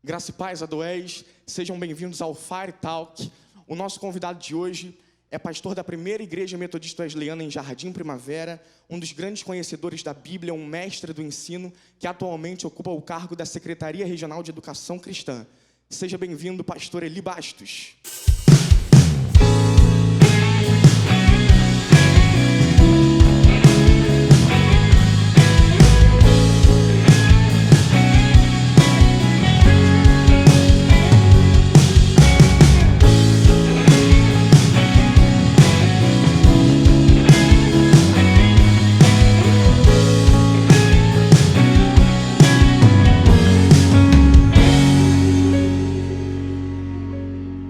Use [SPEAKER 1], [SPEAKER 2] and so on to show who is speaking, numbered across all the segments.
[SPEAKER 1] Graça e paz, Adoés, sejam bem-vindos ao Fire Talk. O nosso convidado de hoje é pastor da primeira igreja metodista wesleyana em Jardim Primavera, um dos grandes conhecedores da Bíblia, um mestre do ensino, que atualmente ocupa o cargo da Secretaria Regional de Educação Cristã. Seja bem-vindo, pastor Eli Bastos.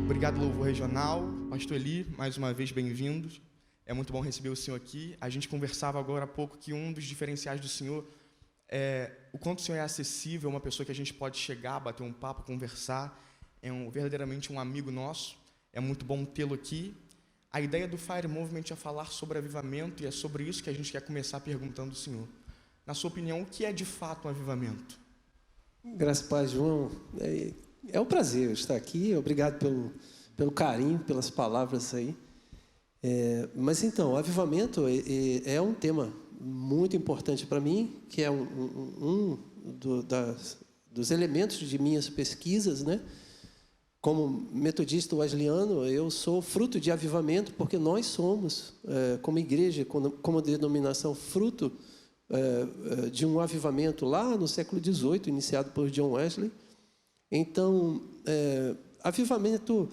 [SPEAKER 1] Obrigado, Louvor Regional. Pastor Eli, mais uma vez bem-vindo. É muito bom receber o senhor aqui. A gente conversava agora há pouco que um dos diferenciais do senhor é o quanto o senhor é acessível, uma pessoa que a gente pode chegar, bater um papo, conversar. É verdadeiramente um amigo nosso. É muito bom tê-lo aqui. A ideia do Fire Movement é falar sobre avivamento e é sobre isso que a gente quer começar perguntando ao senhor. Na sua opinião, o que é de fato um avivamento?
[SPEAKER 2] Graças a Deus, João. É um prazer estar aqui. Obrigado pelo carinho, pelas palavras aí. Mas então, o avivamento é um tema muito importante para mim, que é dos elementos de minhas pesquisas, né? Como metodista wesleyano, eu sou fruto de avivamento, porque nós somos, como igreja, como denominação, fruto de um avivamento lá no século XVIII, iniciado por John Wesley. Então, avivamento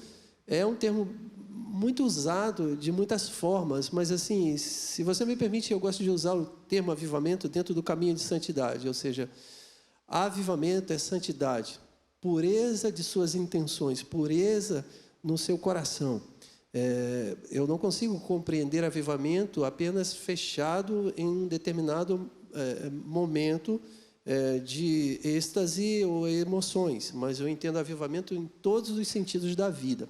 [SPEAKER 2] é um termo muito usado de muitas formas, mas, assim, se você me permite, eu gosto de usar o termo avivamento dentro do caminho de santidade, ou seja, avivamento é santidade, pureza de suas intenções, pureza no seu coração. Eu não consigo compreender avivamento apenas fechado em um determinado momento de êxtase ou emoções, mas eu entendo avivamento em todos os sentidos da vida.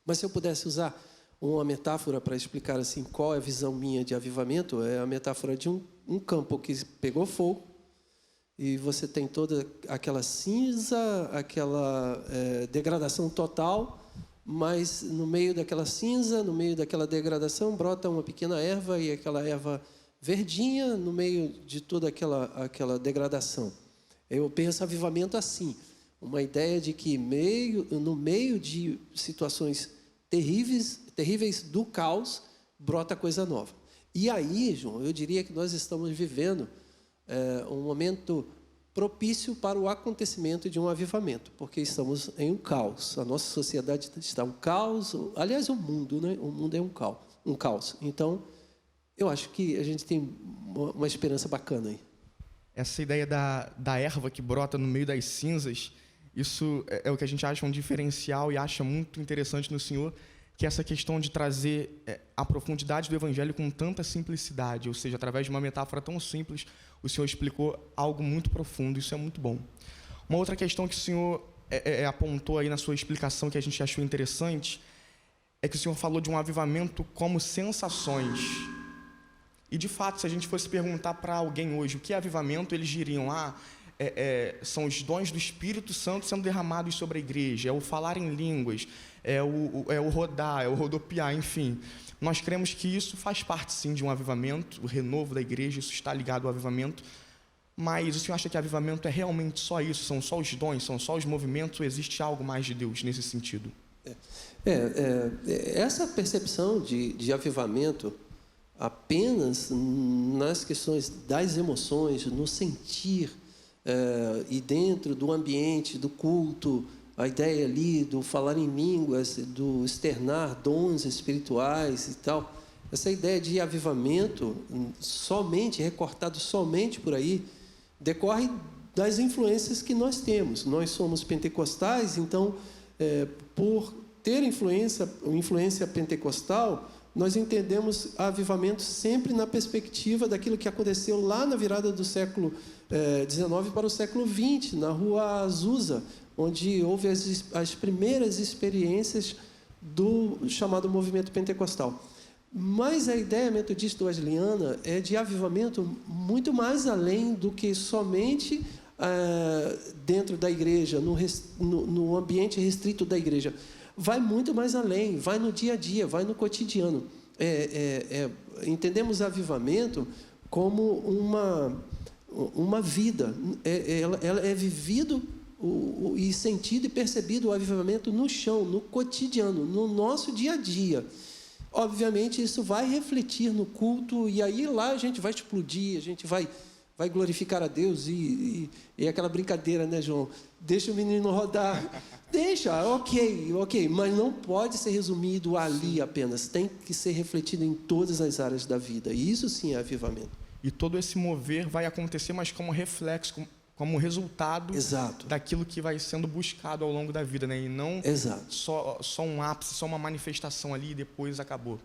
[SPEAKER 2] Mas se eu pudesse usar uma metáfora para explicar assim qual é a visão minha de avivamento, é a metáfora de um campo que pegou fogo e você tem toda aquela cinza, aquela degradação total, mas no meio daquela cinza, no meio daquela degradação, brota uma pequena erva e aquela erva verdinha no meio de toda aquela degradação. Eu penso avivamento assim, uma ideia de que no meio de situações terríveis do caos, brota coisa nova. E aí, João, eu diria que nós estamos vivendo um momento propício para o acontecimento de um avivamento, porque estamos em um caos. A nossa sociedade está um caos, aliás, o mundo, né? O mundo é um caos. Então, eu acho que a gente tem uma esperança bacana aí.
[SPEAKER 1] Essa ideia da erva que brota no meio das cinzas, isso é o que a gente acha um diferencial e acha muito interessante no Senhor, que é essa questão de trazer a profundidade do Evangelho com tanta simplicidade, ou seja, através de uma metáfora tão simples, o Senhor explicou algo muito profundo, isso é muito bom. Uma outra questão que o Senhor apontou aí na sua explicação, que a gente achou interessante, é que o Senhor falou de um avivamento como sensações. E, de fato, se a gente fosse perguntar para alguém hoje o que é avivamento, eles diriam, são os dons do Espírito Santo sendo derramados sobre a igreja, é o falar em línguas, é o rodar, é o rodopiar, enfim. Nós cremos que isso faz parte, sim, de um avivamento, o renovo da igreja, isso está ligado ao avivamento, mas o senhor acha que avivamento é realmente só isso? São só os dons, são só os movimentos, ou existe algo mais de Deus nesse sentido?
[SPEAKER 2] Essa percepção de avivamento apenas nas questões das emoções, no sentir, e dentro do ambiente, do culto, a ideia ali do falar em línguas, do externar dons espirituais e tal, essa ideia de avivamento, recortado somente por aí, decorre das influências que nós temos. Nós somos pentecostais, então, por ter influência pentecostal, nós entendemos avivamento sempre na perspectiva daquilo que aconteceu lá na virada do século XIX para o século XX, na Rua Azusa, onde houve as primeiras experiências do chamado movimento pentecostal. Mas a ideia metodista wesleyana é de avivamento muito mais além do que somente dentro da igreja, no ambiente restrito da igreja. Vai muito mais além, vai no dia a dia, vai no cotidiano. Entendemos avivamento como uma vida. Ela é vivido e sentido e percebido o avivamento no chão, no cotidiano, no nosso dia a dia. Obviamente, isso vai refletir no culto, e aí lá a gente vai explodir, a gente vai glorificar a Deus, e aquela brincadeira, né, João? Deixa o menino rodar. Deixa, ok, mas não pode ser resumido ali apenas. Tem que ser refletido em todas as áreas da vida. E isso sim é avivamento.
[SPEAKER 1] E todo esse mover vai acontecer, mas como reflexo, como resultado
[SPEAKER 2] Exato.
[SPEAKER 1] daquilo que vai sendo buscado ao longo da vida, né? E não só um ápice, só uma manifestação ali e depois acabou.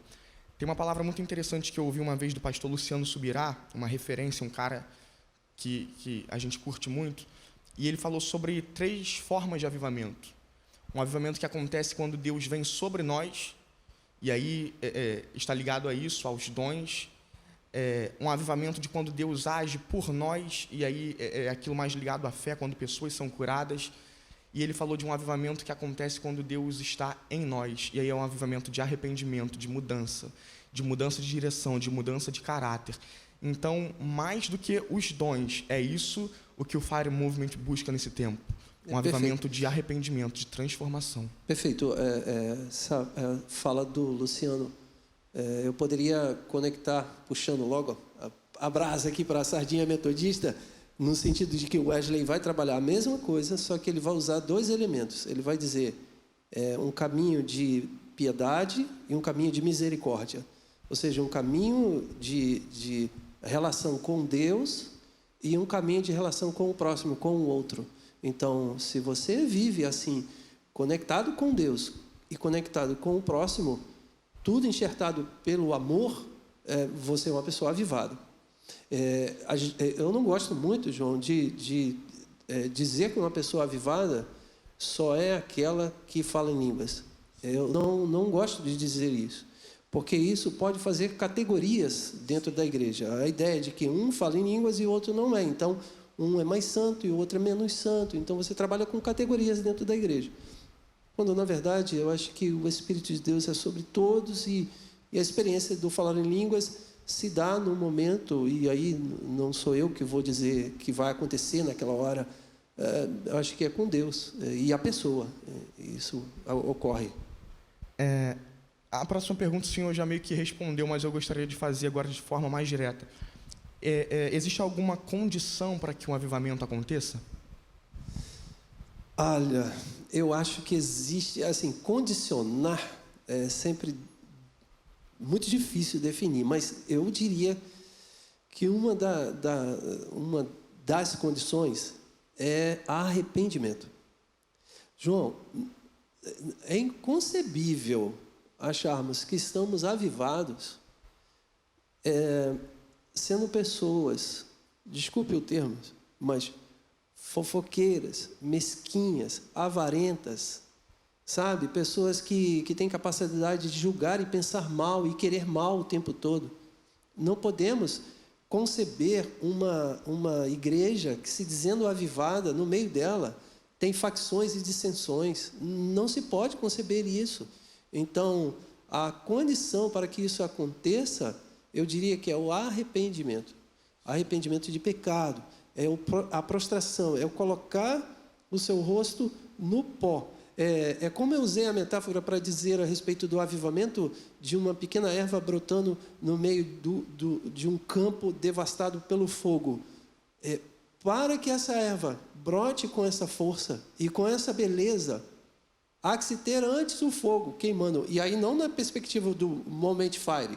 [SPEAKER 1] Tem uma palavra muito interessante que eu ouvi uma vez do pastor Luciano Subirá, uma referência, um cara que a gente curte muito, e ele falou sobre 3 formas de avivamento. Um avivamento que acontece quando Deus vem sobre nós, e aí está ligado a isso, aos dons. Um avivamento de quando Deus age por nós, e aí é aquilo mais ligado à fé, quando pessoas são curadas. E ele falou de um avivamento que acontece quando Deus está em nós, e aí é um avivamento de arrependimento, de mudança de direção, de mudança de caráter. Então, mais do que os dons, é isso o que o Fire Movement busca nesse tempo. Um avivamento de arrependimento, de transformação.
[SPEAKER 2] Perfeito. Essa fala do Luciano, eu poderia conectar, puxando logo a brasa aqui para a sardinha metodista, no sentido de que o Wesley vai trabalhar a mesma coisa, só que ele vai usar 2 elementos. Ele vai dizer um caminho de piedade e um caminho de misericórdia. Ou seja, um caminho de relação com Deus e um caminho de relação com o próximo, com o outro. Então, se você vive assim, conectado com Deus e conectado com o próximo, tudo enxertado pelo amor, você é uma pessoa avivada. Eu não gosto muito, João, de dizer que uma pessoa avivada só é aquela que fala em línguas. Eu não gosto de dizer isso, porque isso pode fazer categorias dentro da igreja. A ideia de que um fala em línguas e o outro não é. Então, um é mais santo e o outro é menos santo. Então, você trabalha com categorias dentro da igreja. Quando, na verdade, eu acho que o Espírito de Deus é sobre todos, e a experiência do falar em línguas se dá no momento, e aí não sou eu que vou dizer que vai acontecer naquela hora. Eu acho que é com Deus e a pessoa. Isso ocorre.
[SPEAKER 1] A próxima pergunta o senhor já meio que respondeu, mas eu gostaria de fazer agora de forma mais direta. Existe alguma condição para que um avivamento aconteça?
[SPEAKER 2] Olha, eu acho que existe, assim, condicionar é sempre muito difícil definir, mas eu diria que uma das condições é arrependimento. João, é inconcebível acharmos que estamos avivados sendo pessoas, desculpe o termo, mas fofoqueiras, mesquinhas, avarentas, sabe? Pessoas que têm capacidade de julgar e pensar mal e querer mal o tempo todo. Não podemos conceber uma igreja que, se dizendo avivada, no meio dela tem facções e dissensões. Não se pode conceber isso. Então, a condição para que isso aconteça, eu diria que é o arrependimento. Arrependimento de pecado. É a prostração, é o colocar o seu rosto no pó. É como eu usei a metáfora para dizer a respeito do avivamento de uma pequena erva brotando no meio de um campo devastado pelo fogo. Para que essa erva brote com essa força e com essa beleza, há que se ter antes o fogo queimando. E aí não na perspectiva do Moment Fire,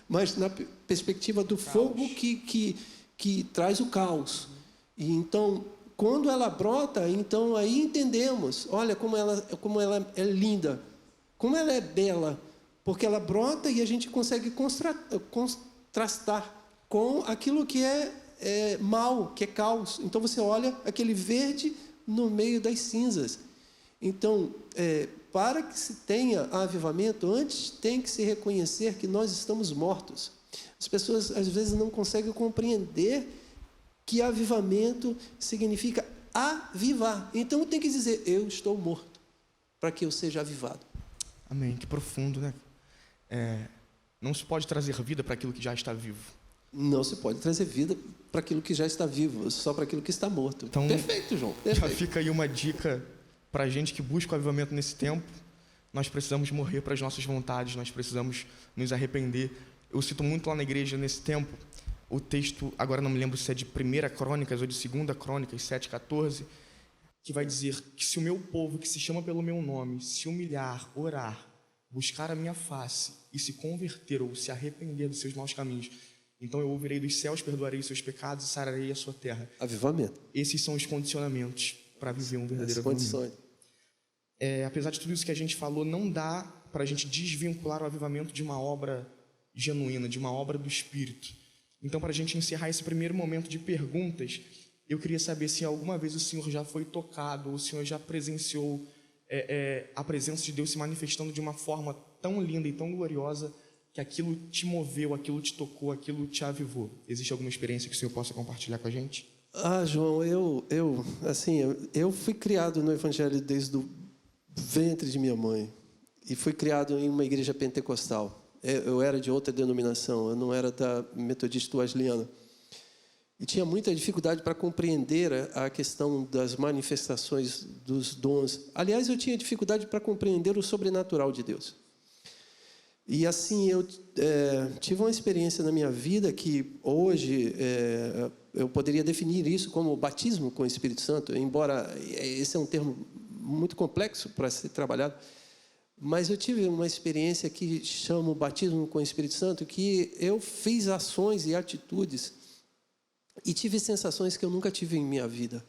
[SPEAKER 2] mas na perspectiva do fogo que traz o caos. E então, quando ela brota, então aí entendemos, olha como ela é linda, como ela é bela, porque ela brota e a gente consegue contrastar com aquilo que é mal, que é caos. Então você olha aquele verde no meio das cinzas. Então, para que se tenha avivamento, antes tem que se reconhecer que nós estamos mortos. As pessoas, às vezes, não conseguem compreender que avivamento significa avivar. Então tem que dizer, eu estou morto, para que eu seja avivado.
[SPEAKER 1] Amém. Que profundo, né? Não se pode trazer vida para aquilo que já está vivo.
[SPEAKER 2] Não se pode trazer vida para aquilo que já está vivo, só para aquilo que está morto.
[SPEAKER 1] Então,
[SPEAKER 2] perfeito, João.
[SPEAKER 1] Já
[SPEAKER 2] Perfeito.
[SPEAKER 1] fica aí uma dica para a gente que busca o avivamento nesse tempo. Nós precisamos morrer para as nossas vontades, nós precisamos nos arrepender. Eu cito muito lá na igreja nesse tempo o texto, agora não me lembro se é de 1 Crônicas ou de 2 Crônicas 7,14, que vai dizer que se o meu povo, que se chama pelo meu nome, se humilhar, orar, buscar a minha face e se converter ou se arrepender dos seus maus caminhos, então eu ouvirei dos céus, perdoarei os seus pecados e sararei a sua terra.
[SPEAKER 2] Avivamento.
[SPEAKER 1] Esses são os condicionamentos para viver um verdadeiro
[SPEAKER 2] As condições.
[SPEAKER 1] Apesar de tudo isso que a gente falou, não dá para a gente desvincular o avivamento de uma obra genuína, de uma obra do Espírito. Então, para a gente encerrar esse primeiro momento de perguntas, eu queria saber se alguma vez o senhor já foi tocado, ou o senhor já presenciou a presença de Deus se manifestando de uma forma tão linda e tão gloriosa que aquilo te moveu, aquilo te tocou, aquilo te avivou. Existe alguma experiência que o senhor possa compartilhar com a gente?
[SPEAKER 2] João, eu fui criado no Evangelho desde o ventre de minha mãe e fui criado em uma igreja pentecostal. Eu era de outra denominação, eu não era da metodista wesleyana. E tinha muita dificuldade para compreender a questão das manifestações dos dons. Aliás, eu tinha dificuldade para compreender o sobrenatural de Deus. E assim, eu tive uma experiência na minha vida que hoje eu poderia definir isso como batismo com o Espírito Santo, embora esse é um termo muito complexo para ser trabalhado, mas eu tive uma experiência que chamo batismo com o Espírito Santo, que eu fiz ações e atitudes e tive sensações que eu nunca tive em minha vida.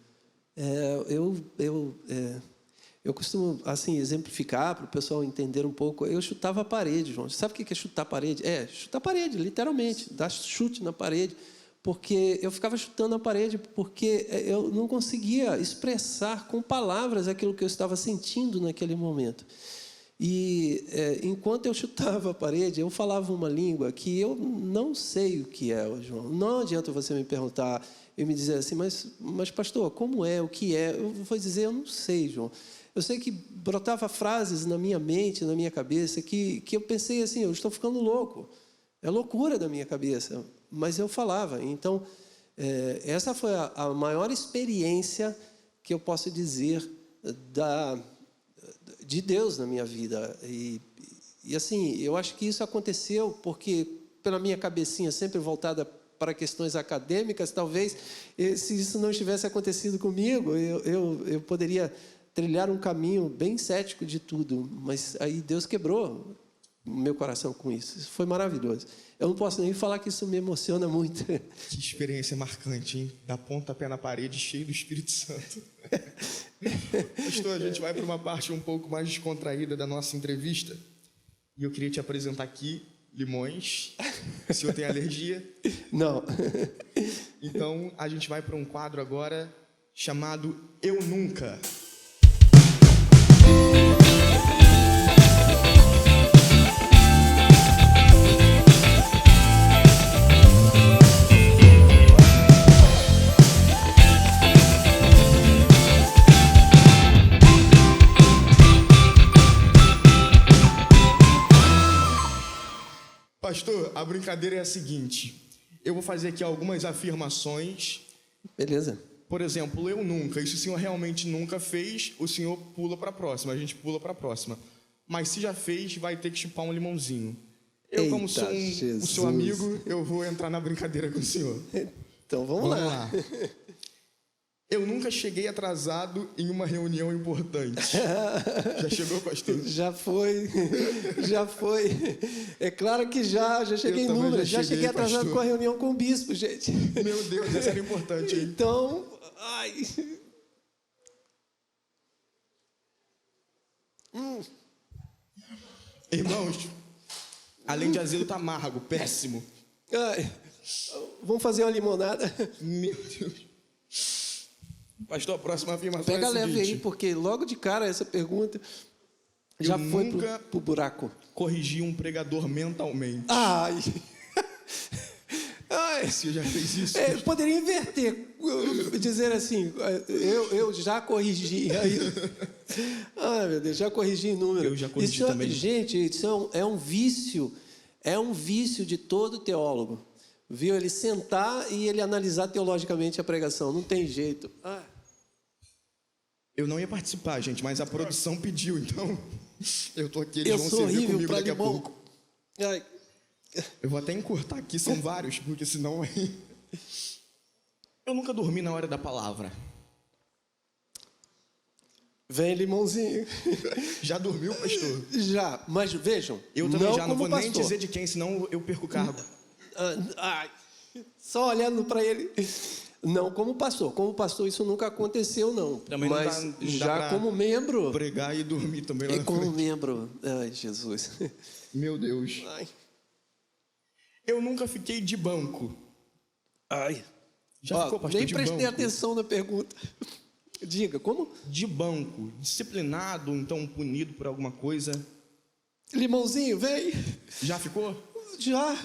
[SPEAKER 2] Eu costumo assim exemplificar para o pessoal entender um pouco. Eu chutava a parede, João. Sabe o que é chutar a parede? Chutar a parede, literalmente, dar chute na parede. Porque eu ficava chutando a parede porque eu não conseguia expressar com palavras aquilo que eu estava sentindo naquele momento. E enquanto eu chutava a parede, eu falava uma língua que eu não sei o que é, João. Não adianta você me perguntar e me dizer assim, mas pastor, como é, o que é? Eu vou dizer, eu não sei, João. Eu sei que brotava frases na minha mente, na minha cabeça, que eu pensei assim, eu estou ficando louco. É loucura da minha cabeça. Mas eu falava. Então, essa foi a maior experiência que eu posso dizer de Deus na minha vida. E assim, eu acho que isso aconteceu porque, pela minha cabecinha sempre voltada para questões acadêmicas, talvez, se isso não tivesse acontecido comigo, eu poderia trilhar um caminho bem cético de tudo. Mas aí Deus quebrou o meu coração com isso. Isso foi maravilhoso. Eu não posso nem falar que isso me emociona muito.
[SPEAKER 1] Que experiência marcante, hein? Dar pontapé na parede cheio do Espírito Santo. Pastor, a gente vai para uma parte um pouco mais descontraída da nossa entrevista. E eu queria te apresentar aqui limões. O senhor tem alergia?
[SPEAKER 2] Não.
[SPEAKER 1] Então, a gente vai para um quadro agora chamado Eu Nunca. Pastor, a brincadeira é a seguinte. Eu vou fazer aqui algumas afirmações.
[SPEAKER 2] Beleza.
[SPEAKER 1] Por exemplo, eu nunca. E se o senhor realmente nunca fez, o senhor pula para a próxima. A gente pula para a próxima. Mas se já fez, vai ter que chupar um limãozinho. Eu, como sou o seu amigo, eu vou entrar na brincadeira com o senhor.
[SPEAKER 2] Então, vamos lá.
[SPEAKER 1] Eu nunca cheguei atrasado em uma reunião importante. Já chegou, pastor?
[SPEAKER 2] Já foi. É claro que já cheguei em números. Já cheguei atrasado com a reunião com o bispo, gente.
[SPEAKER 1] Meu Deus, essa era importante, hein?
[SPEAKER 2] Então,
[SPEAKER 1] Irmãos, além de azedo, tá amargo, péssimo.
[SPEAKER 2] Vamos fazer uma limonada?
[SPEAKER 1] Meu Deus. Pastor, a próxima afirmação
[SPEAKER 2] Pega
[SPEAKER 1] é a
[SPEAKER 2] leve
[SPEAKER 1] seguinte.
[SPEAKER 2] aí, porque logo de cara essa pergunta já foi pro buraco.
[SPEAKER 1] Corrigi um pregador mentalmente. Se eu já fiz isso.
[SPEAKER 2] Eu poderia inverter, dizer assim, eu já corrigi. Aí, ai, meu Deus, já corrigi em número.
[SPEAKER 1] Eu já corrigi
[SPEAKER 2] isso,
[SPEAKER 1] também.
[SPEAKER 2] Gente, isso é um vício de todo teólogo. Viu? Ele sentar e ele analisar teologicamente a pregação. Não tem jeito.
[SPEAKER 1] Eu não ia participar, gente, mas a produção pediu, então eu tô aqui,
[SPEAKER 2] Eu
[SPEAKER 1] eles vão
[SPEAKER 2] sou
[SPEAKER 1] servir
[SPEAKER 2] horrível
[SPEAKER 1] comigo
[SPEAKER 2] para
[SPEAKER 1] daqui a
[SPEAKER 2] limão.
[SPEAKER 1] pouco.
[SPEAKER 2] Ai.
[SPEAKER 1] Eu vou até encurtar aqui, são vários, porque senão aí... Eu nunca dormi na hora da palavra.
[SPEAKER 2] Vem, limãozinho.
[SPEAKER 1] Já dormiu, pastor?
[SPEAKER 2] Já, mas vejam.
[SPEAKER 1] Eu também já não vou
[SPEAKER 2] como
[SPEAKER 1] nem
[SPEAKER 2] pastor.
[SPEAKER 1] dizer de quem, senão eu perco o cargo.
[SPEAKER 2] Só olhando para ele. Não como pastor. Como pastor isso nunca aconteceu, não.
[SPEAKER 1] Também
[SPEAKER 2] mas
[SPEAKER 1] não dá
[SPEAKER 2] já
[SPEAKER 1] pra
[SPEAKER 2] como membro.
[SPEAKER 1] Pregar e dormir também lá
[SPEAKER 2] E
[SPEAKER 1] na
[SPEAKER 2] como
[SPEAKER 1] frente.
[SPEAKER 2] membro. Ai, Jesus.
[SPEAKER 1] Meu Deus.
[SPEAKER 2] Ai.
[SPEAKER 1] Eu nunca fiquei de banco.
[SPEAKER 2] Ai.
[SPEAKER 1] Já ficou, pastor,
[SPEAKER 2] nem
[SPEAKER 1] de
[SPEAKER 2] prestei
[SPEAKER 1] banco?
[SPEAKER 2] atenção na pergunta. Diga, como?
[SPEAKER 1] De banco. Disciplinado, então punido por alguma coisa.
[SPEAKER 2] Limãozinho, vem.
[SPEAKER 1] Já ficou?
[SPEAKER 2] Já.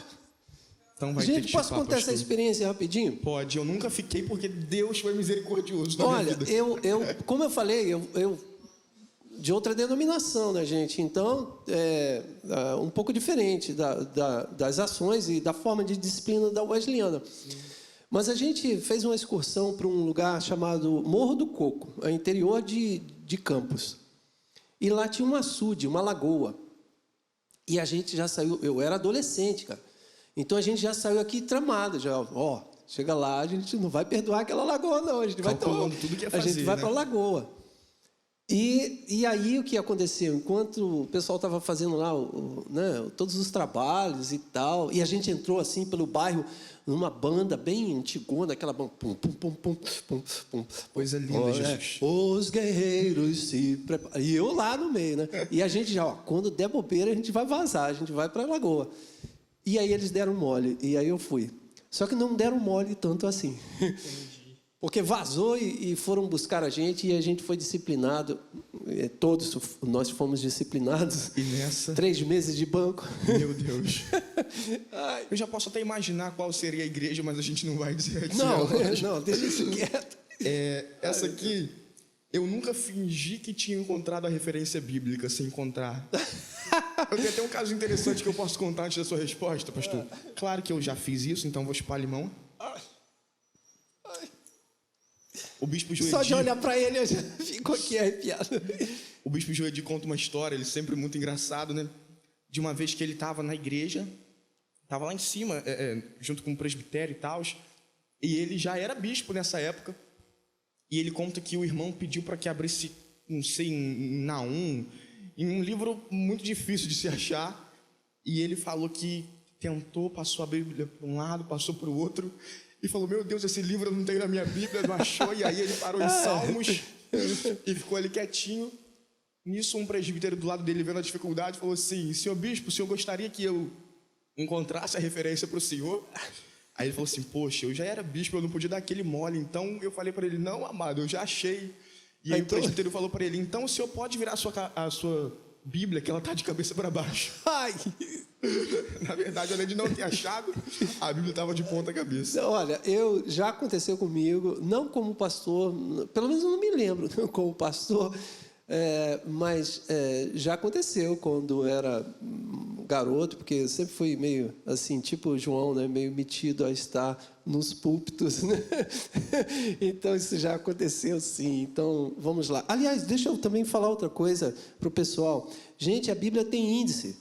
[SPEAKER 1] Então vai ter
[SPEAKER 2] Gente,
[SPEAKER 1] que
[SPEAKER 2] posso
[SPEAKER 1] chipar,
[SPEAKER 2] contar essa
[SPEAKER 1] pastor.
[SPEAKER 2] experiência rapidinho?
[SPEAKER 1] Pode, eu nunca fiquei porque Deus foi misericordioso na
[SPEAKER 2] Olha,
[SPEAKER 1] minha vida.
[SPEAKER 2] eu como eu falei, eu de outra denominação, né, gente? Então, um pouco diferente das ações e da forma de disciplina da Wesleyana. Mas a gente fez uma excursão para um lugar chamado Morro do Coco, no interior de Campos. E lá tinha um açude, uma lagoa. E a gente já saiu, eu era adolescente, cara. Então a gente já saiu aqui tramado, já, chega lá, a gente não vai perdoar aquela lagoa, não. A gente vai
[SPEAKER 1] Calculando tudo que ia
[SPEAKER 2] a gente
[SPEAKER 1] fazer,
[SPEAKER 2] vai
[SPEAKER 1] né?
[SPEAKER 2] para a lagoa. E aí o que aconteceu? Enquanto o pessoal estava fazendo lá né, todos os trabalhos e tal, e a gente entrou assim pelo bairro numa banda bem antigona, aquela banda. Pum, pum, pum, pum, pum, pum.
[SPEAKER 1] Coisa linda, Jesus.
[SPEAKER 2] Os guerreiros se preparam. E eu lá no meio, né? E a gente já, quando der bobeira, a gente vai vazar, a gente vai para a lagoa. E aí eles deram mole, e aí eu fui. Só que não deram mole tanto assim. Porque vazou e foram buscar a gente, e a gente foi disciplinado. Todos nós fomos disciplinados.
[SPEAKER 1] E nessa...
[SPEAKER 2] 3 meses de banco.
[SPEAKER 1] Meu Deus. Eu já posso até imaginar qual seria a igreja, mas a gente não vai dizer aqui.
[SPEAKER 2] Não, deixa isso quieto.
[SPEAKER 1] Essa aqui, eu nunca fingi que tinha encontrado a referência bíblica sem encontrar. Eu tenho até um caso interessante que eu posso contar antes da sua resposta, pastor. Claro que eu já fiz isso, então vou chupar limão. O bispo Joedi...
[SPEAKER 2] Só de olhar para ele, eu já fico aqui arrepiado.
[SPEAKER 1] O bispo Joedi conta uma história, ele sempre muito engraçado, né? De uma vez que ele estava na igreja, estava lá em cima, junto com o presbitério e tal, e ele já era bispo nessa época, e ele conta que o irmão pediu para que abrisse, não sei, em Naum, em um livro muito difícil de se achar, e ele falou que tentou, passou a Bíblia para um lado, passou para o outro, e falou, meu Deus, esse livro não tem na minha Bíblia, não achou, e aí ele parou em Salmos, e ficou ali quietinho. Nisso, um presbítero do lado dele, vendo a dificuldade, falou assim, senhor bispo, o senhor gostaria que eu encontrasse a referência para o senhor? Aí ele falou assim, poxa, eu já era bispo, eu não podia dar aquele mole, então eu falei para ele, não, amado, eu já achei. E aí o presbítero falou para ele, então o senhor pode virar a sua Bíblia, que ela está de cabeça para baixo.
[SPEAKER 2] Ai!
[SPEAKER 1] Na verdade, além de não ter achado, a Bíblia estava de ponta cabeça.
[SPEAKER 2] Olha, já aconteceu comigo, não como pastor, pelo menos eu não me lembro como pastor, mas já aconteceu quando era garoto, porque eu sempre fui meio assim, tipo João, né, meio metido a estar nos púlpitos, né? Então isso já aconteceu, sim. Então vamos lá. Aliás, deixa eu também falar outra coisa para o pessoal. Gente, a Bíblia tem índice.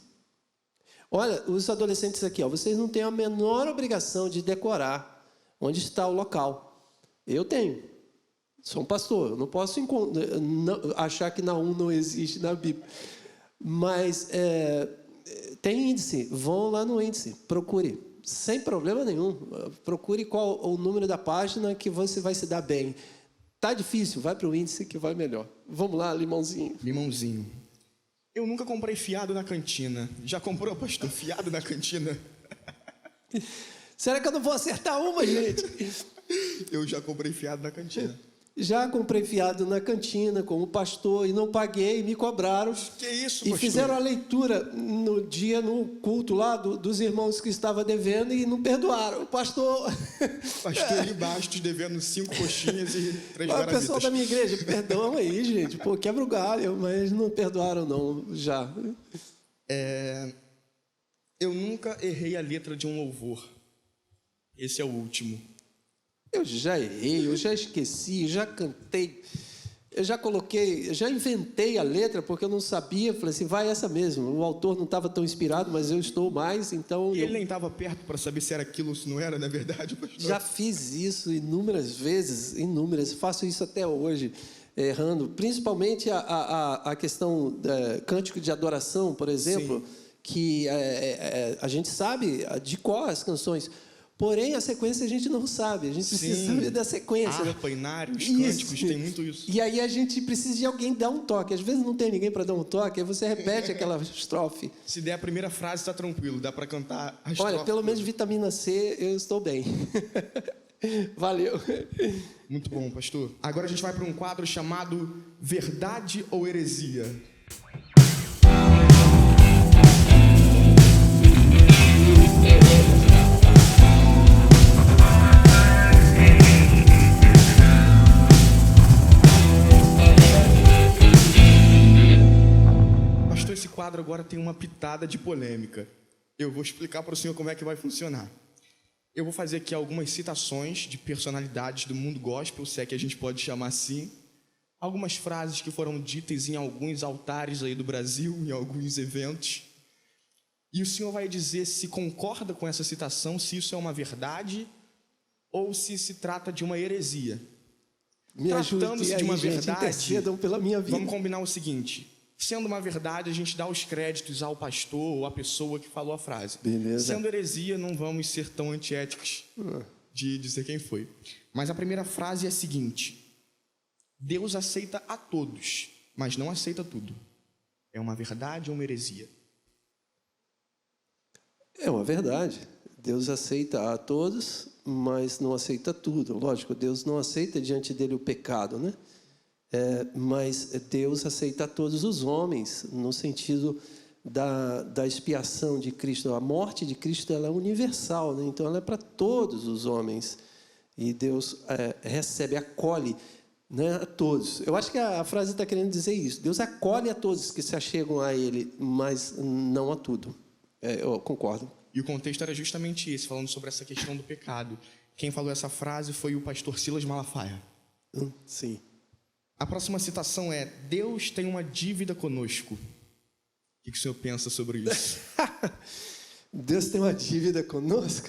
[SPEAKER 2] Olha, os adolescentes aqui, vocês não têm a menor obrigação de decorar onde está o local. Eu tenho. Sou um pastor, eu não posso achar que Naum não existe na Bíblia. Mas tem índice, vão lá no índice, procure. Sem problema nenhum. Procure qual o número da página que você vai se dar bem. Tá difícil, vai para o índice que vai melhor. Vamos lá, limãozinho.
[SPEAKER 1] Limãozinho. Eu nunca comprei fiado na cantina. Já comprou, pastor, fiado na cantina?
[SPEAKER 2] Será que eu não vou acertar uma, gente?
[SPEAKER 1] Eu já comprei fiado na cantina.
[SPEAKER 2] Já comprei fiado na cantina como pastor e não paguei, me cobraram.
[SPEAKER 1] Que isso,
[SPEAKER 2] E
[SPEAKER 1] pastor?
[SPEAKER 2] fizeram a leitura no culto lá dos irmãos que estavam devendo e não perdoaram. O pastor...
[SPEAKER 1] Pastor Eli Bastos devendo 5 coxinhas e 3
[SPEAKER 2] O pessoal
[SPEAKER 1] guarabitas.
[SPEAKER 2] da minha igreja, perdão aí, gente. Pô, quebra o galho, mas não perdoaram não, já.
[SPEAKER 1] Eu nunca errei a letra de um louvor. Esse é o último.
[SPEAKER 2] Eu já errei, eu já esqueci, já cantei, eu já coloquei, já inventei a letra porque eu não sabia. Falei assim, vai essa mesmo. O autor não estava tão inspirado, mas eu estou mais, então...
[SPEAKER 1] E ele nem estava perto para saber se era aquilo ou se não era, na verdade, pastor?
[SPEAKER 2] Já fiz isso inúmeras vezes, inúmeras. Faço isso até hoje, errando. Principalmente a questão cântico de adoração, por exemplo,
[SPEAKER 1] Sim.
[SPEAKER 2] que a gente sabe de cor as canções. Porém, a sequência a gente não sabe. A gente precisa saber da sequência.
[SPEAKER 1] Harpa, inário, os cânticos, tem muito isso.
[SPEAKER 2] E aí a gente precisa de alguém dar um toque. Às vezes não tem ninguém para dar um toque, aí você repete aquela estrofe.
[SPEAKER 1] Se der a primeira frase, está tranquilo, dá para cantar a estrofe.
[SPEAKER 2] Olha, pelo menos vitamina C, eu estou bem. Valeu.
[SPEAKER 1] Muito bom, pastor. Agora a gente vai para um quadro chamado Verdade ou Heresia. Pastor, esse quadro agora tem uma pitada de polêmica. Eu vou explicar para o senhor como é que vai funcionar. Eu vou fazer aqui algumas citações de personalidades do mundo gospel, se é que a gente pode chamar assim. Algumas frases que foram ditas em alguns altares aí do Brasil, em alguns eventos. E o senhor vai dizer se concorda com essa citação, se isso é uma verdade ou se se trata de uma heresia.
[SPEAKER 2] Me ajude
[SPEAKER 1] Tratando-se
[SPEAKER 2] aí,
[SPEAKER 1] de uma
[SPEAKER 2] gente,
[SPEAKER 1] verdade,
[SPEAKER 2] intercedam pela minha vida.
[SPEAKER 1] vamos combinar o seguinte: sendo uma verdade, a gente dá os créditos ao pastor ou à pessoa que falou a frase.
[SPEAKER 2] Beleza.
[SPEAKER 1] Sendo heresia, não vamos ser tão antiéticos de dizer quem foi. Mas a primeira frase é a seguinte: Deus aceita a todos, mas não aceita tudo. É uma verdade ou uma heresia?
[SPEAKER 2] É uma verdade. Deus aceita a todos, mas não aceita tudo. Lógico, Deus não aceita diante dele o pecado, né? Mas Deus aceita a todos os homens, no sentido da expiação de Cristo. A morte de Cristo, ela é universal, né? Então ela é para todos os homens. E Deus recebe, acolhe, né, a todos. Eu acho que a frase está querendo dizer isso. Deus acolhe a todos que se achegam a Ele, mas não a tudo. Eu concordo.
[SPEAKER 1] E o contexto era justamente esse, falando sobre essa questão do pecado. Quem falou essa frase foi o pastor Silas Malafaia.
[SPEAKER 2] Sim.
[SPEAKER 1] A próxima citação é: Deus tem uma dívida conosco. O que o senhor pensa sobre isso?
[SPEAKER 2] Deus tem uma dívida conosco?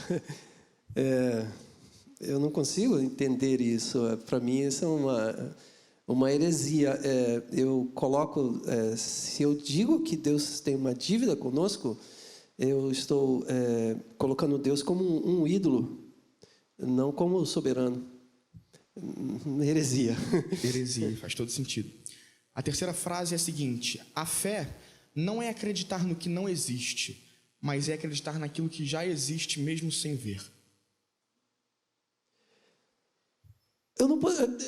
[SPEAKER 2] Eu não consigo entender isso. Para mim, isso é uma heresia. Eu coloco, se eu digo que Deus tem uma dívida conosco, eu estou colocando Deus como um ídolo, não como soberano. Heresia.
[SPEAKER 1] Heresia, faz todo sentido. A terceira frase é a seguinte: a fé não é acreditar no que não existe, mas é acreditar naquilo que já existe mesmo sem ver.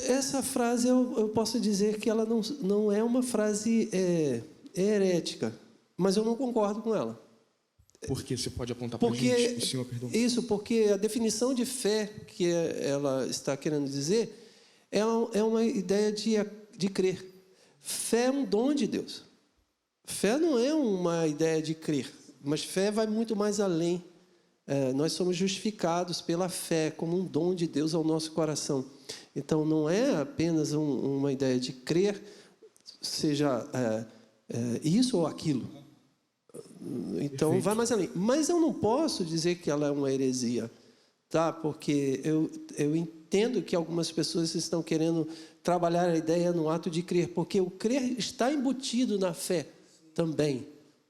[SPEAKER 2] Essa frase eu posso dizer que ela não é uma frase herética, mas eu não concordo com ela.
[SPEAKER 1] Porque você pode apontar para a gente, o senhor, perdão.
[SPEAKER 2] Isso, porque a definição de fé que ela está querendo dizer é uma ideia de crer. Fé é um dom de Deus. Fé não é uma ideia de crer, mas fé vai muito mais além. Nós somos justificados pela fé como um dom de Deus ao nosso coração. Então, não é apenas uma ideia de crer, seja isso ou aquilo. Então,
[SPEAKER 1] Perfeito.
[SPEAKER 2] vai mais além. Mas eu não posso dizer que ela é uma heresia, tá? Porque eu entendo que algumas pessoas estão querendo trabalhar a ideia no ato de crer, porque o crer está embutido na fé também,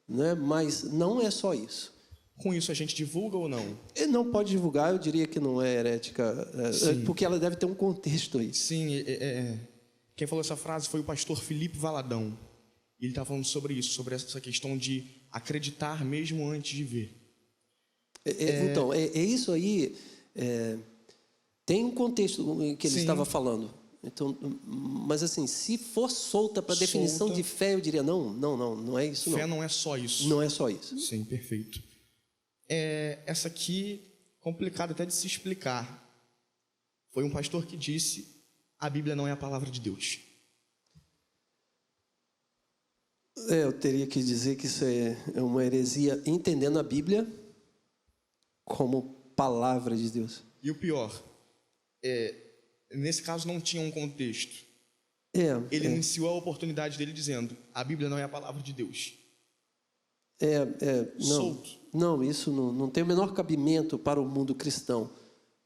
[SPEAKER 2] né? Mas não é só isso.
[SPEAKER 1] Com isso, a gente divulga ou não?
[SPEAKER 2] Não pode divulgar, eu diria que não é herética, porque ela deve ter um contexto aí.
[SPEAKER 1] Sim, quem falou essa frase foi o pastor Felipe Valadão. Ele está falando sobre isso, sobre essa questão de acreditar mesmo antes de ver.
[SPEAKER 2] Então, isso aí tem um contexto em que ele
[SPEAKER 1] Sim.
[SPEAKER 2] estava falando. Então, mas assim, se for solta para definição de fé, eu diria não é isso, não.
[SPEAKER 1] Fé não é só isso.
[SPEAKER 2] Não é só isso.
[SPEAKER 1] Sim, perfeito. Essa aqui, complicada até de se explicar. Foi um pastor que disse: a Bíblia não é a palavra de Deus.
[SPEAKER 2] Eu teria que dizer que isso é uma heresia, entendendo a Bíblia como palavra de Deus.
[SPEAKER 1] E o pior, nesse caso não tinha um contexto. Ele iniciou a oportunidade dele dizendo: a Bíblia não é a palavra de Deus.
[SPEAKER 2] Não,
[SPEAKER 1] Solto.
[SPEAKER 2] não, isso não tem o menor cabimento para o mundo cristão,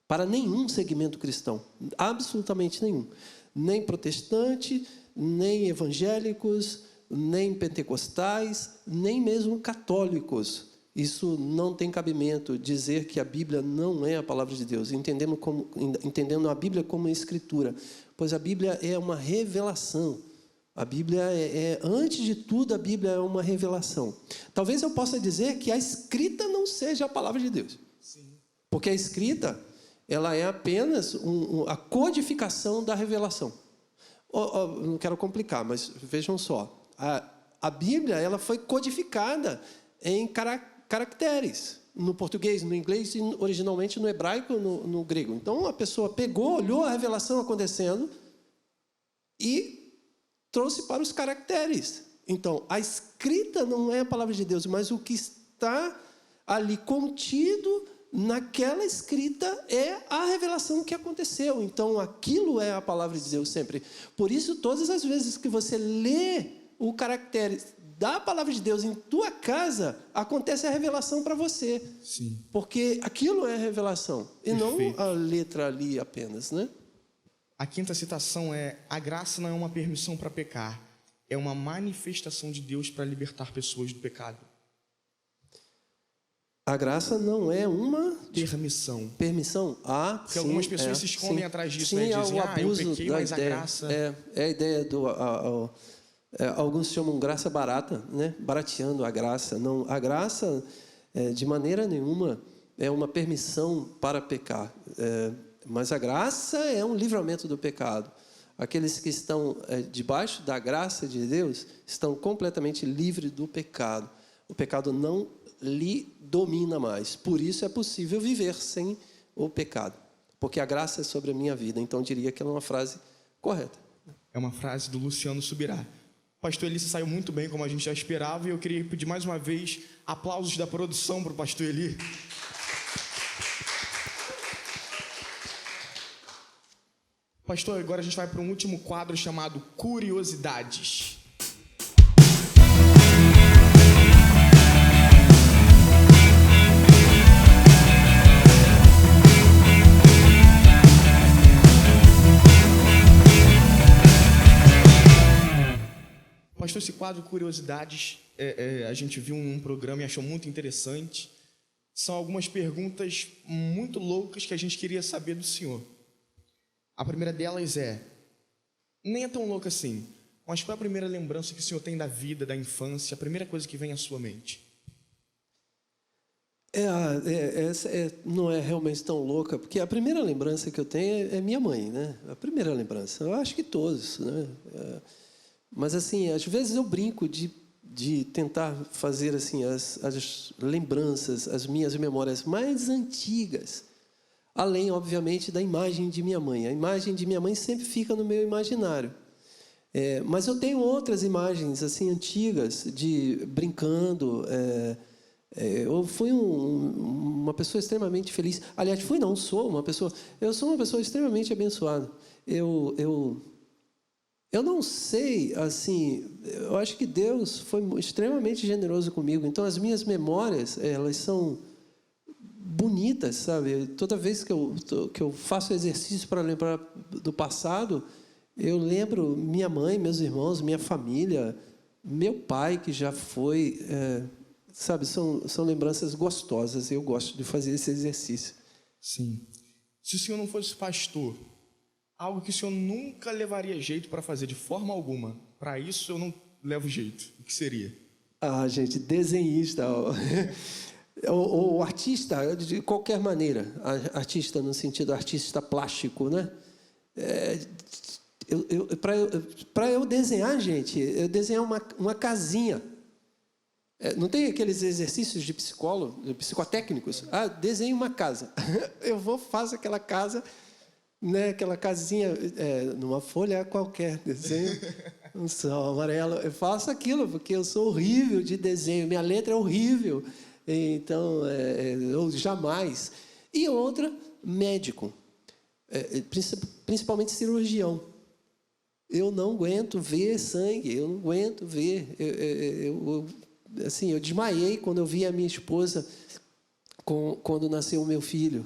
[SPEAKER 2] para nenhum segmento cristão, absolutamente nenhum. Nem protestante, nem evangélicos, nem pentecostais, nem mesmo católicos. Isso não tem cabimento, dizer que a Bíblia não é a palavra de Deus, entendendo a Bíblia como escritura, pois a Bíblia é uma revelação. A Bíblia antes de tudo, a Bíblia é uma revelação. Talvez eu possa dizer que a escrita não seja a palavra de Deus.
[SPEAKER 1] Sim.
[SPEAKER 2] Porque a escrita, ela é apenas a codificação da revelação. Não quero complicar, mas vejam só. A Bíblia, ela foi codificada em caracteres, no português, no inglês e originalmente no hebraico, no grego. Então, a pessoa pegou, olhou a revelação acontecendo e trouxe para os caracteres. Então, a escrita não é a palavra de Deus, mas o que está ali contido naquela escrita é a revelação que aconteceu. Então, aquilo é a palavra de Deus sempre. Por isso, todas as vezes que você lê o caractere da palavra de Deus em tua casa, acontece a revelação para você.
[SPEAKER 1] Sim.
[SPEAKER 2] Porque aquilo é a revelação, e
[SPEAKER 1] Perfeito.
[SPEAKER 2] não a letra ali apenas, né?
[SPEAKER 1] A quinta citação é: a graça não é uma permissão para pecar, é uma manifestação de Deus para libertar pessoas do pecado.
[SPEAKER 2] A graça não é uma
[SPEAKER 1] Permissão.
[SPEAKER 2] permissão.
[SPEAKER 1] Porque algumas pessoas se escondem atrás disso, né? Dizem: eu pequei, mas a graça...
[SPEAKER 2] É a ideia do... alguns chamam graça barata, né? Barateando a graça. Não, a graça, de maneira nenhuma, é uma permissão para pecar. Mas a graça é um livramento do pecado. Aqueles que estão debaixo da graça de Deus estão completamente livres do pecado. O pecado não lhe domina mais. Por isso é possível viver sem o pecado. Porque a graça é sobre a minha vida. Então, eu diria que ela é uma frase correta.
[SPEAKER 1] É uma frase do Luciano Subirá. O pastor Eli saiu muito bem, como a gente já esperava, e eu queria pedir mais uma vez aplausos da produção para o pastor Eli. Pastor, agora a gente vai para um último quadro chamado Curiosidades. Pastor, esse quadro Curiosidades, a gente viu num programa e achou muito interessante. São algumas perguntas muito loucas que a gente queria saber do senhor. A primeira delas nem é tão louca assim, mas qual é a primeira lembrança que o senhor tem da vida, da infância, a primeira coisa que vem à sua mente?
[SPEAKER 2] Não é realmente tão louca, porque a primeira lembrança que eu tenho é minha mãe, né? A primeira lembrança, eu acho que todos, né? Mas assim, às vezes eu brinco de tentar fazer assim as lembranças, as minhas memórias mais antigas, além, obviamente, da imagem de minha mãe. A imagem de minha mãe sempre fica no meu imaginário. Mas eu tenho outras imagens assim antigas de brincando. Eu fui uma pessoa extremamente feliz. Aliás, eu sou uma pessoa extremamente abençoada. Eu não sei, assim, eu acho que Deus foi extremamente generoso comigo. Então, as minhas memórias, elas são bonitas, sabe? Toda vez que eu faço exercício para lembrar do passado, eu lembro minha mãe, meus irmãos, minha família, meu pai, que já foi... sabe, são lembranças gostosas. Eu gosto de fazer esse exercício.
[SPEAKER 1] Sim. Se o senhor não fosse pastor, algo que o senhor nunca levaria jeito para fazer de forma alguma, para isso eu não levo jeito, o que seria?
[SPEAKER 2] Gente, desenhista, ou artista, de qualquer maneira, artista no sentido artista plástico, né? Para eu desenhar, gente, eu desenhar uma casinha. Não tem aqueles exercícios de psicólogo, psicotécnicos? Desenhe uma casa. Eu faço aquela casa, né, aquela casinha, numa folha qualquer, desenho um sol amarelo. Eu faço aquilo, porque eu sou horrível de desenho, minha letra é horrível. Então, eu jamais. E outra, médico, principalmente cirurgião. Eu não aguento ver sangue, eu não aguento ver. Eu desmaiei quando eu vi a minha esposa quando nasceu o meu filho.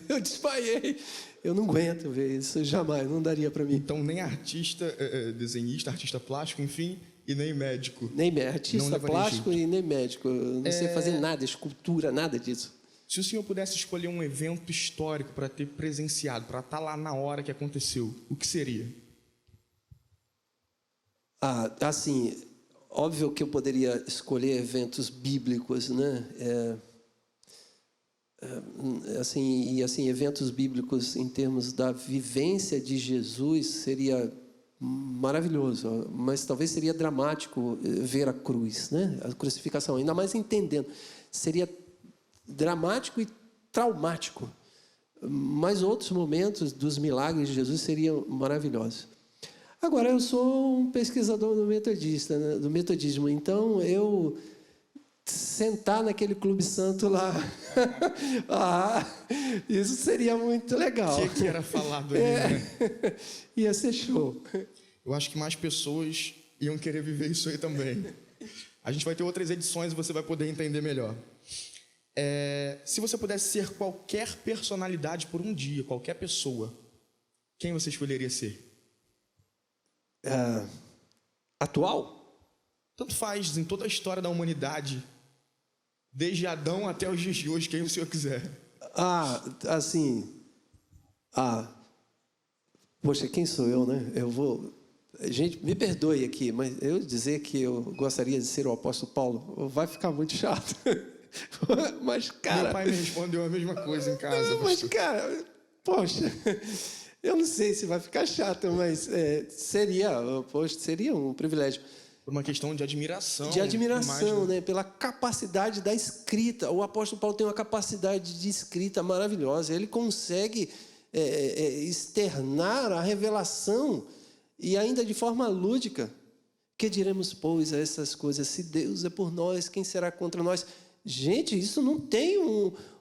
[SPEAKER 2] Eu desmaiei. Eu não aguento ver isso, jamais, não daria para mim.
[SPEAKER 1] Então, nem artista, desenhista, artista plástico, enfim, e nem médico.
[SPEAKER 2] Nem artista plástico e nem médico. Eu não sei fazer nada, escultura, nada disso.
[SPEAKER 1] Se o senhor pudesse escolher um evento histórico para ter presenciado, para estar lá na hora que aconteceu, o que seria?
[SPEAKER 2] Assim, óbvio que eu poderia escolher eventos bíblicos, né? Eventos bíblicos em termos da vivência de Jesus seria maravilhoso, mas talvez seria dramático ver a cruz, né? A crucificação, ainda mais entendendo. Seria dramático e traumático, mas outros momentos dos milagres de Jesus seriam maravilhosos. Agora, eu sou um pesquisador do metodista, né? Do metodismo, então eu sentar naquele clube santo lá, isso seria muito legal.
[SPEAKER 1] O que era falado ali, né?
[SPEAKER 2] Ia ser show.
[SPEAKER 1] Eu acho que mais pessoas iam querer viver isso aí também. A gente vai ter outras edições e você vai poder entender melhor. Se você pudesse ser qualquer personalidade por um dia, qualquer pessoa, quem você escolheria ser?
[SPEAKER 2] Atual?
[SPEAKER 1] Tanto faz, em toda a história da humanidade, desde Adão até os dias de hoje, quem o senhor quiser.
[SPEAKER 2] Poxa, quem sou eu, né? Gente, me perdoe aqui, mas eu dizer que eu gostaria de ser o apóstolo Paulo vai ficar muito chato. Mas, cara...
[SPEAKER 1] Meu pai me respondeu a mesma coisa em casa.
[SPEAKER 2] Mas, cara, poxa... Eu não sei se vai ficar chato, mas seria um privilégio.
[SPEAKER 1] Por uma questão de admiração.
[SPEAKER 2] De admiração, né? Pela capacidade da escrita. O apóstolo Paulo tem uma capacidade de escrita maravilhosa. Ele consegue externar a revelação e ainda de forma lúdica. Que diremos, pois, a essas coisas? Se Deus é por nós, quem será contra nós? Gente, isso não tem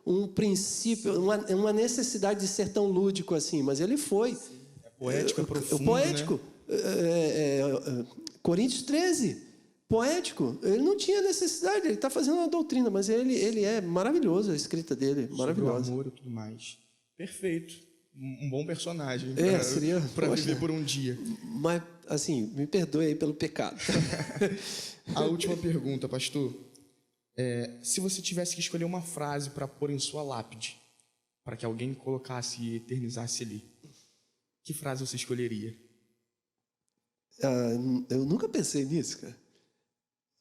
[SPEAKER 2] um princípio, uma necessidade de ser tão lúdico assim, mas ele foi.
[SPEAKER 1] É poético, é profundo,
[SPEAKER 2] poético.
[SPEAKER 1] Né?
[SPEAKER 2] Coríntios 13, poético. Ele não tinha necessidade, ele está fazendo uma doutrina, mas ele é maravilhoso, a escrita dele, maravilhosa.
[SPEAKER 1] Sobre o amor e tudo mais. Perfeito. Um bom personagem para viver por um dia.
[SPEAKER 2] Mas, assim, me perdoe aí pelo pecado.
[SPEAKER 1] A última pergunta, pastor. Se você tivesse que escolher uma frase para pôr em sua lápide, para que alguém colocasse e eternizasse ali, que frase você escolheria?
[SPEAKER 2] Eu nunca pensei nisso, cara.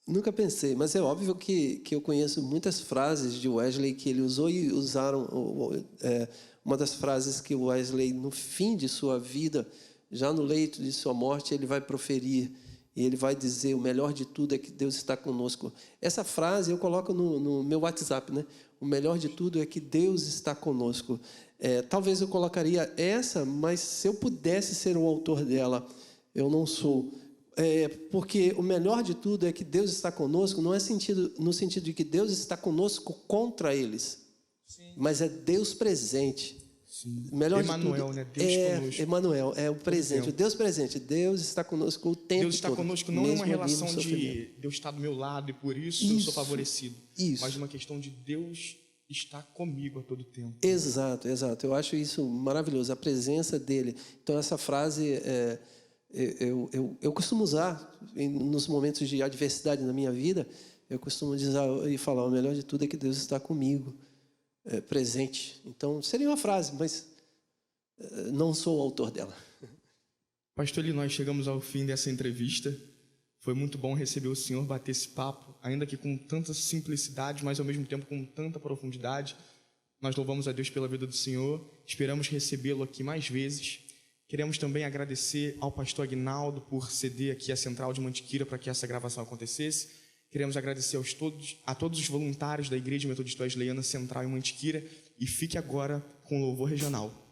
[SPEAKER 2] Nunca pensei, mas é óbvio que eu conheço muitas frases de Wesley que ele usou e usaram. Uma das frases que o Wesley, no fim de sua vida, já no leito de sua morte, ele vai proferir. E ele vai dizer, o melhor de tudo é que Deus está conosco. Essa frase eu coloco no meu WhatsApp, né? O melhor de tudo é que Deus está conosco. Talvez eu colocaria essa, mas se eu pudesse ser o autor dela, eu não sou. Porque o melhor de tudo é que Deus está conosco, não é no sentido de que Deus está conosco contra eles, sim, mas é Deus presente. Melhor
[SPEAKER 1] Emanuel,
[SPEAKER 2] de tudo,
[SPEAKER 1] né? Deus conosco.
[SPEAKER 2] Emanuel, é o presente, o Deus presente. Deus está conosco o tempo todo.
[SPEAKER 1] Deus está conosco não é uma relação de Deus está do meu lado e por isso eu sou favorecido. Mas uma questão de Deus estar comigo a todo tempo.
[SPEAKER 2] Exato. Eu acho isso maravilhoso, a presença dele. Então, essa frase eu costumo usar nos momentos de adversidade na minha vida. Eu costumo dizer e falar, o melhor de tudo é que Deus está comigo. Presente. Então, seria uma frase, mas não sou o autor dela.
[SPEAKER 1] Pastor Eli, nós chegamos ao fim dessa entrevista. Foi muito bom receber o senhor, bater esse papo, ainda que com tanta simplicidade, mas ao mesmo tempo com tanta profundidade. Nós louvamos a Deus pela vida do senhor, esperamos recebê-lo aqui mais vezes. Queremos também agradecer ao pastor Aguinaldo por ceder aqui a central de Mantiqueira para que essa gravação acontecesse. Queremos agradecer a todos os voluntários da Igreja Metodista Wesleyana Central em Mantiqueira e fique agora com o louvor regional.